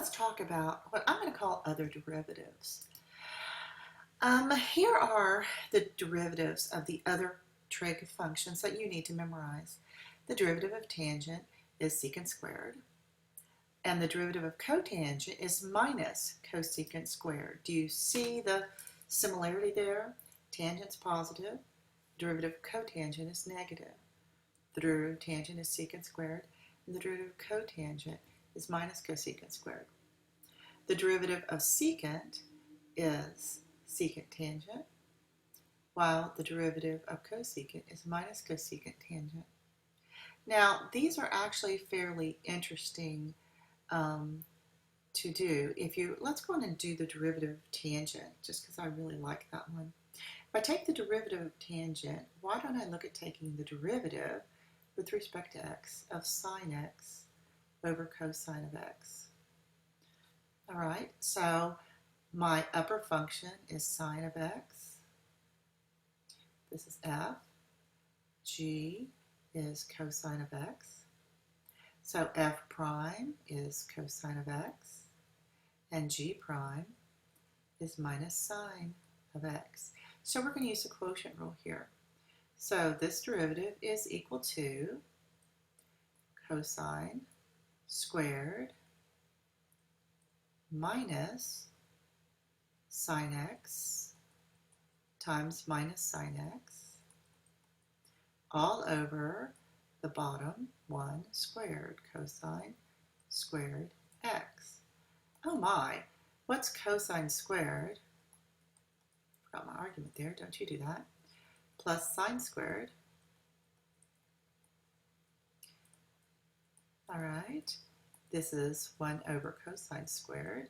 let's talk about what I'm going to call other derivatives. Here are the derivatives of the other trig functions that you need to memorize. The derivative of tangent is secant squared, and the derivative of cotangent is minus cosecant squared. Do you see the similarity there? Tangent's positive, derivative of cotangent is negative. The derivative of tangent is secant squared, and the derivative of cotangent is minus cosecant squared. The derivative of secant is secant tangent, while the derivative of cosecant is minus cosecant tangent. Now, these are actually fairly interesting to do. Let's go on and do the derivative of tangent, just because I really like that one. If I take the derivative of tangent, why don't I look at taking the derivative with respect to x of sine x over cosine of x? All right, so my upper function is sine of x. This is f. G is cosine of x. So f prime is cosine of x, and g prime is minus sine of x. So we're going to use the quotient rule here. So this derivative is equal to cosine squared minus sine x times minus sine x all over the bottom 1 squared, cosine squared x. Oh my, what's cosine squared? Forgot my argument there, don't you do that? Plus sine squared. All right, this is 1 over cosine squared,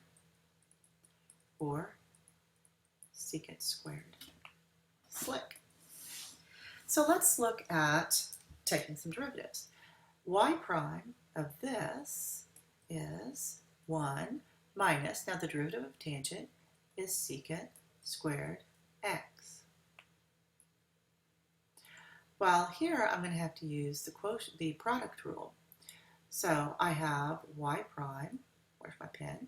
or secant squared. Slick. So let's look at taking some derivatives. Y prime of this is 1 minus, now the derivative of tangent is secant squared x. While here I'm going to have to use the product rule. So I have y prime, where's my pen?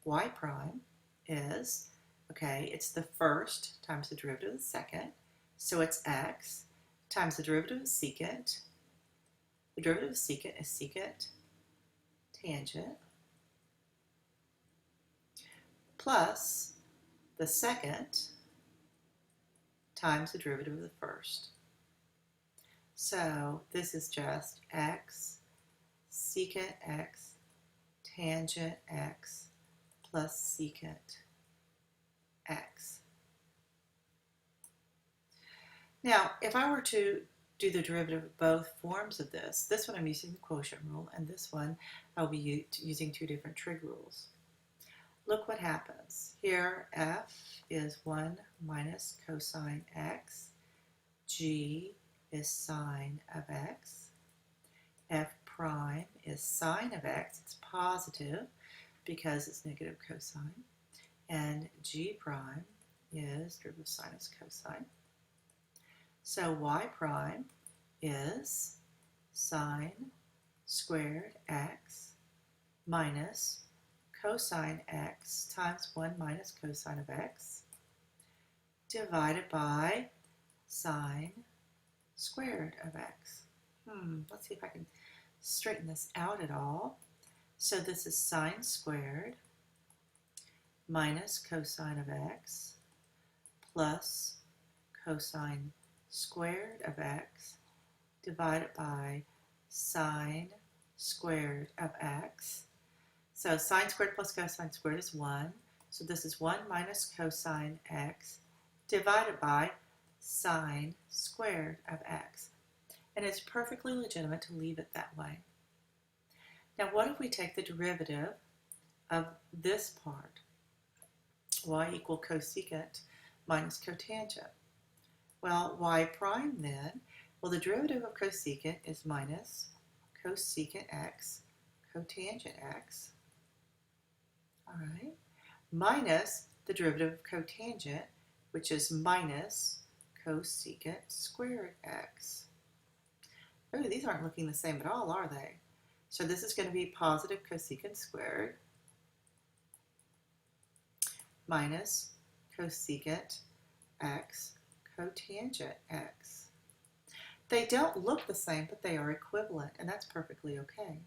Y prime is, okay, it's the first times the derivative of the second, so it's x, times the derivative of secant. The derivative of secant is secant tangent plus the second times the derivative of the first. So this is just x secant x tangent x plus secant x. Now, if I were to do the derivative of both forms of this one I'm using the quotient rule, and this one I'll be using two different trig rules. Look what happens. Here, f is 1 minus cosine x. G is sine of x. F prime is sine of x. It's positive because it's negative cosine. And g prime is derivative of sine is cosine. So y prime is sine squared x minus cosine x times 1 minus cosine of x divided by sine squared of x. Let's see if I can straighten this out at all. So this is sine squared minus cosine of x plus cosine squared of x divided by sine squared of x. So sine squared plus cosine squared is 1. So this is 1 minus cosine x divided by sine squared of x. And it's perfectly legitimate to leave it that way. Now what if we take the derivative of this part? Y equal cosecant minus cotangent. Well, y prime then, well, the derivative of cosecant is minus cosecant x, cotangent x, all right, minus the derivative of cotangent, which is minus cosecant squared x. Oh, these aren't looking the same at all, are they? So this is going to be positive cosecant squared minus cosecant x cotangent x. They don't look the same, but they are equivalent, and that's perfectly okay.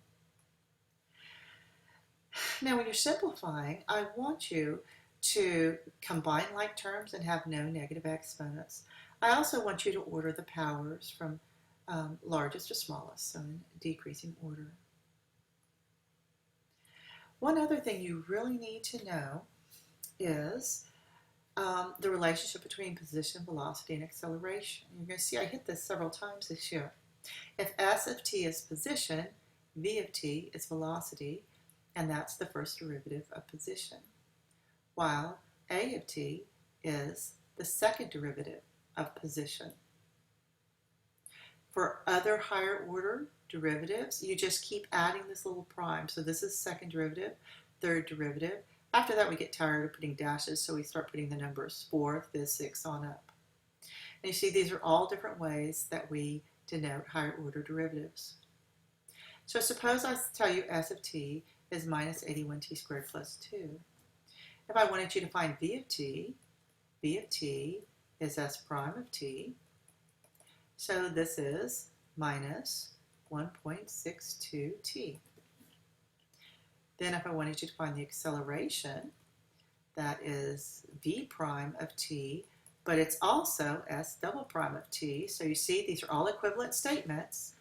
Now, when you're simplifying, I want you to combine like terms and have no negative exponents. I also want you to order the powers from largest to smallest, so in decreasing order. One other thing you really need to know is the relationship between position, velocity, and acceleration. You're going to see I hit this several times this year. If s of t is position, v of t is velocity, and that's the first derivative of position, while a of t is the second derivative of position. For other higher order derivatives, you just keep adding this little prime. So this is second derivative, third derivative. After that, we get tired of putting dashes, so we start putting the numbers 4, 5, 6 on up. And you see these are all different ways that we denote higher order derivatives. So suppose I tell you s of t is minus 81t squared plus 2. If I wanted you to find v of t is s prime of t. So this is minus 1.62t. Then if I wanted you to find the acceleration, that is v prime of t, but it's also s double prime of t. So you see these are all equivalent statements.